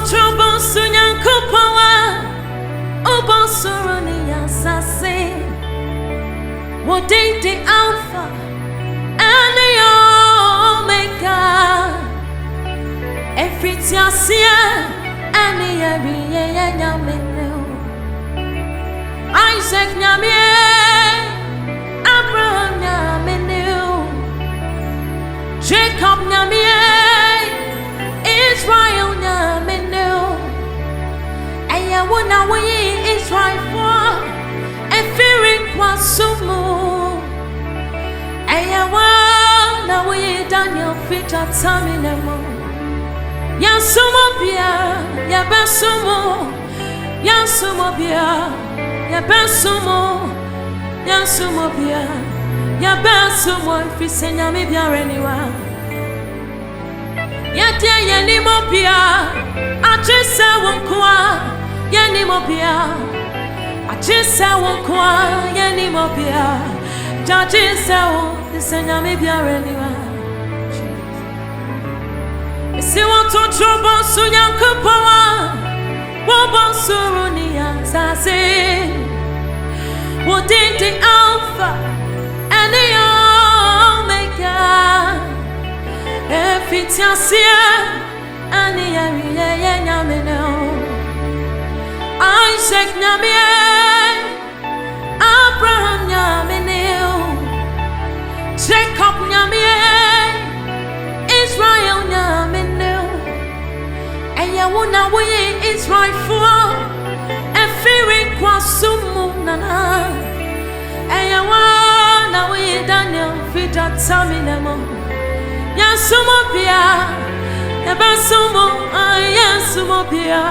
trouble sunyan kupawa Obo suruni ya sase What day the Alpha and the Omega Everything I see and the area nyamenu Isaac nyamie Abraham nyamenu Jacob nyamie Israel nyamenu Aya wona we Israel for Efiri kwa sumu Aya wona we Daniel fita taminemo Yansumo bia ya basumo Yansumo bia ya basumo Yansumo bia ya basumo Fisenya mi bia reniwa Yatia yenimo bia Achisa wonkwa yenimo bia Achisa wonkwa yenimo bia Jajisa wo Fisenya mi bia reniwa Si want to trouble sunyan kupawa Wobo suruni ya sase What did the Alpha and the Omega Efitiasia and the area nyameno Isaac nyamie Abraham nyameno Jacob nyamie Israel nyameno Aya wona we Israel for Efiri kwa sumu nana Aya wona we Daniel fita taminemo Yansumo bia Yabasumo Yansumo bia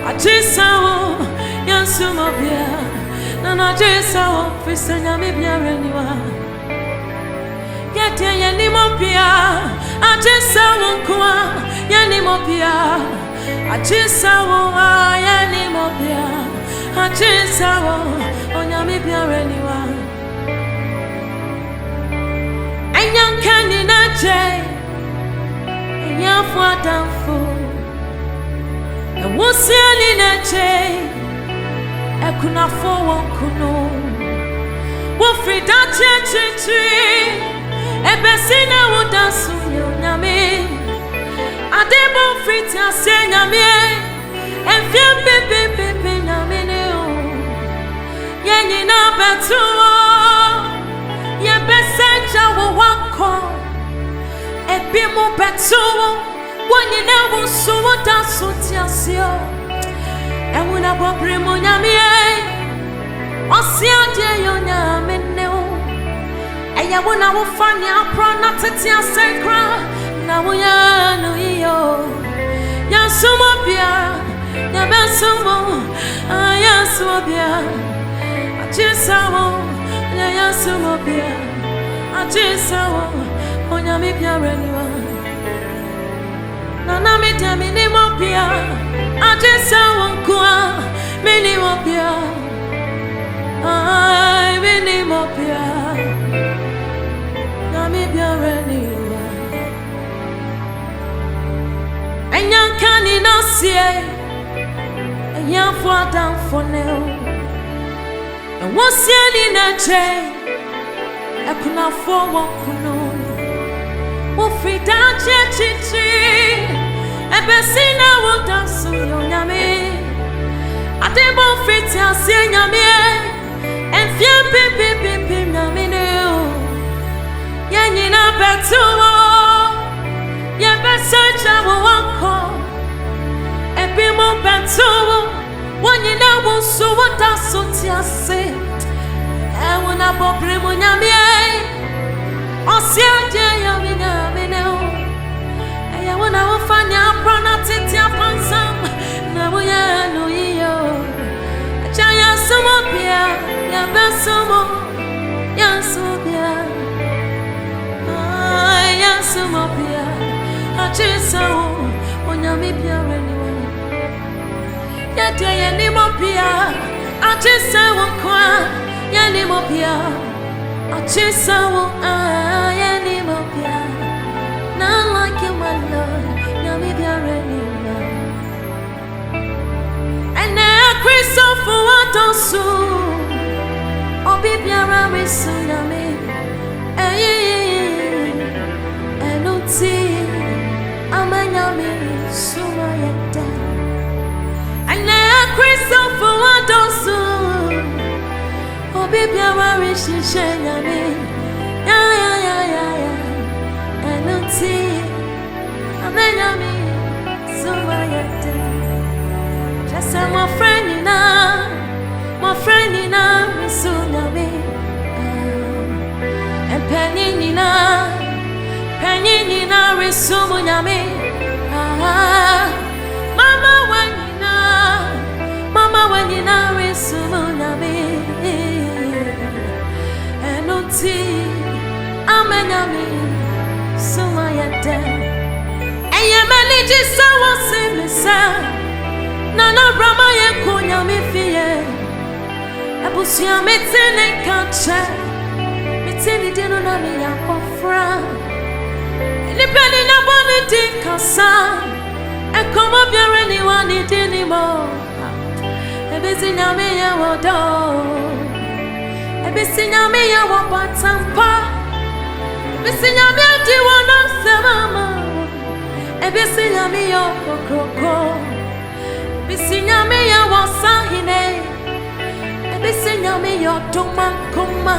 Ajisawo Yansumo bia Nana jisawo Fisenya mi bia reniwa Yete yenimo bia Ajisawo kwa yenimo bia Ajisawo yenimo bia Ajisawo onyami bia reniwa Enyankani naje Enyafu adamfu Ewusiani naje Ekunafo wonkuno Wofrida chichichi Ebesina wudasu nyame Adebo frita se nyame Enfia pepe nyame neo Yenyi na betuo Yebesenja wako Ebimu betuo Wanyi na wusu wudasu tiasio Ewuna bobrimo nyame Osiadye yo nyame neo Eya wona wofanya prana tetia sekra Na wuya no iyo Yansumo bia Yabansumo Yansumo bia Ajisawo Yansumo bia Ajisawo Onyami bia reniwa Nana mi dia minimo bia Ajisawo nkwa Minimo bia Ay minimo bia Nami bia reniwa Enyankani nasie Enyanfu adamfo neo Ewusiani naje Ekunafo wonkuno Wofrida chichichi Ebesina wudasu yonyame Adebo friti asie nyame Enfia pipi nyame neo Yenyi na betuo Yebesenja wako Ebimo betuo Wanyi na wusu wudasu tiase Ewuna bobrimu nyamie Osiadye yami nyame neo Eya wuna wufanya prana titia pansam Na wuya no iyo Achaya sumo bia Yabesumo Yansumo bia Yansumo bia Ajisawo Onyami bia reniwa Yete yenimo bia Ajisawo kwa Yenimo bia Ajisawo yenimo bia None like you my Lord Nyami bia reniwa dosu obi biara resunyame enuti amanyame sumayeta ane Kristo for dosu obi biara reshishenyame ya enuti amanyame sumayeta. Just my friend ina resunyame and penny nina resumunyame mama wenina resumunyame enuti amenyame sumayete eyemeli jisa wasimisa nana brama yekonyame fiye abusia metene kanche metene dino na me yakofra nipeni na boni di kasa ekomo biare ni wani dini mo ebisi nyame ye wodo ebisi nyame ye wobatampa ebisi nyame adi wono semama ebisi nyame ye kokroko ebisi nyame ye wasahine ebisi nyame ye tumakuma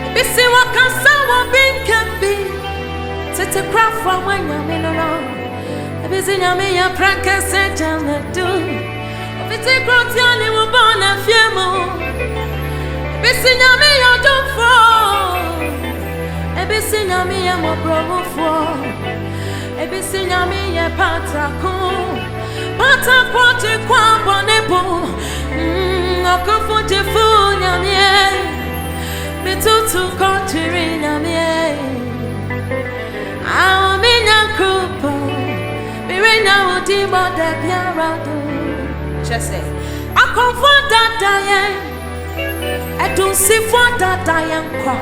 ebisi wakasa wabinkebi tete krafa wanyame no ebisi nyame ye prankese jamedu obiti kroti ani wo bona fiemo ebisi nyame ye dofo ebisi nyame ye mobromofo ebisi nyame ye patrako te kwa bonebo okofu te fu nyame mitutu kontiri nyame awo minya kupo mirena udi moda biarado chese akonfo dada ye edunsi fo dada ye nkwa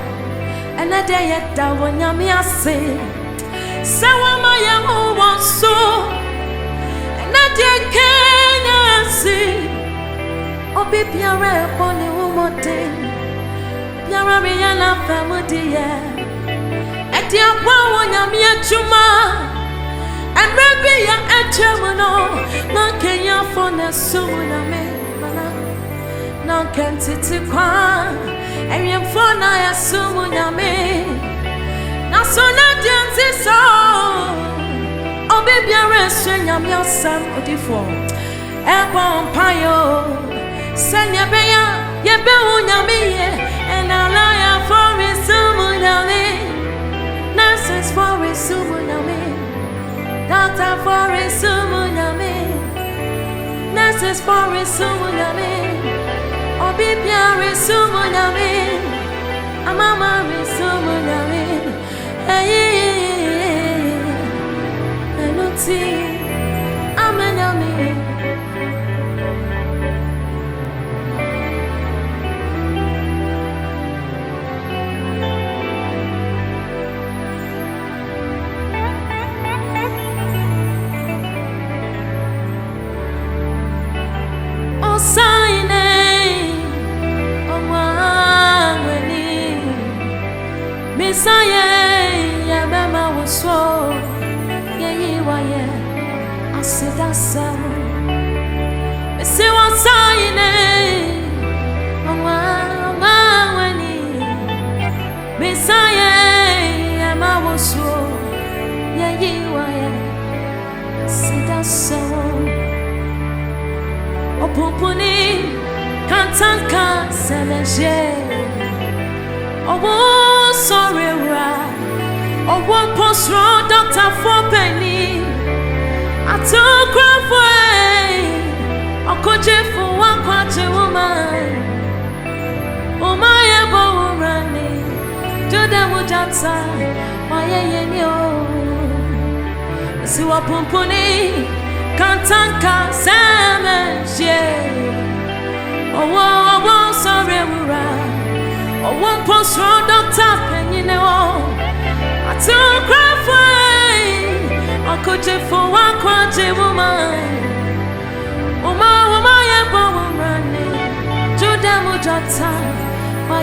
enede ye da wonyame ase sawama ye ho wonso enede kenya si obi biara eboni umode biara riyana famudie eti akwa wonyame achuma emrebi ya echemuno na kenya fona sumuna me mana na kentiti kwa eyem fona ya sumuna me na sona dianti so obi biara nyame asam odifo ebon payo senya beya yebe unyame ye and alaya for resumunyame nurses for resumunyame doctor for resumunyame nurses for resumunyame obi biara resumunyame amama resumunyame enuti amenyame Messiah, ya mama was so, ye waye, asidasa. Messiah was signing, wani. Messiah, ya mama was so, ye waye, asidasa. Opupuni, kantanka semeje. Oh, sorry, right. Oh, one post road, Dr. for penny. I took her away. I could you for one quarter woman. Oh, my elbow running. Do them with outside. My yo. See what pumpuni can't tank salmon. Oh, sorry, right. Oh, one post road, Dr. Penny, I took her away. I could you for one quarter woman. Oh, my, yeah, running. data why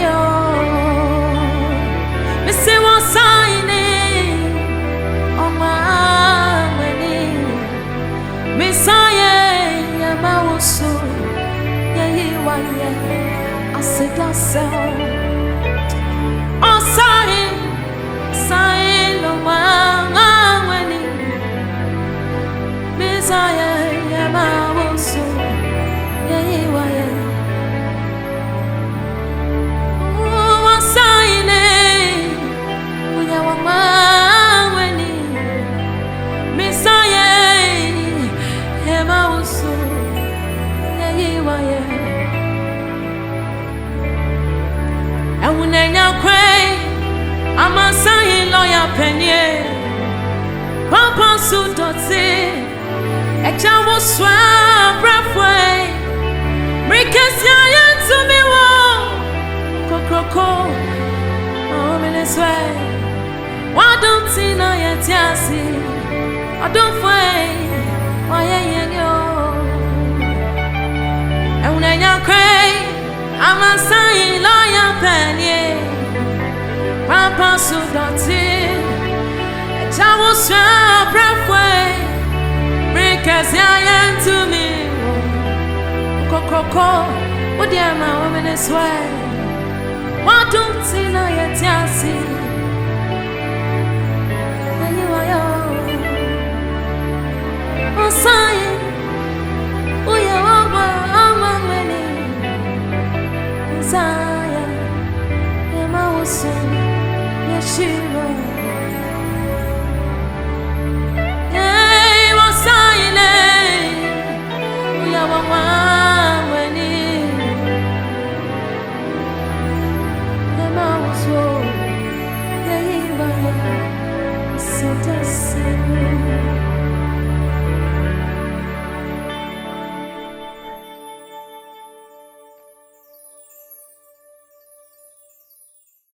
yo me say one sign on my money me say ya mauso ya yiwa ya aseda so on sign on my money me say ya mauso ya yiwa ya I'm a sign lawyer penny, Papa Sudoti, a child was swam halfway. Rickus Yayan to me, Coco, oh, Minutes way. Why don't see no yet? I don't find why and when I cry, I'm a sign lawyer penny. Papa Sudoti, a child was sharp halfway. Because I am to me, Coco, what dear my woman is way. Why don't see no yet? And you are your oh, sign. Oh, you are my winning. Desire, and my son. Shiva.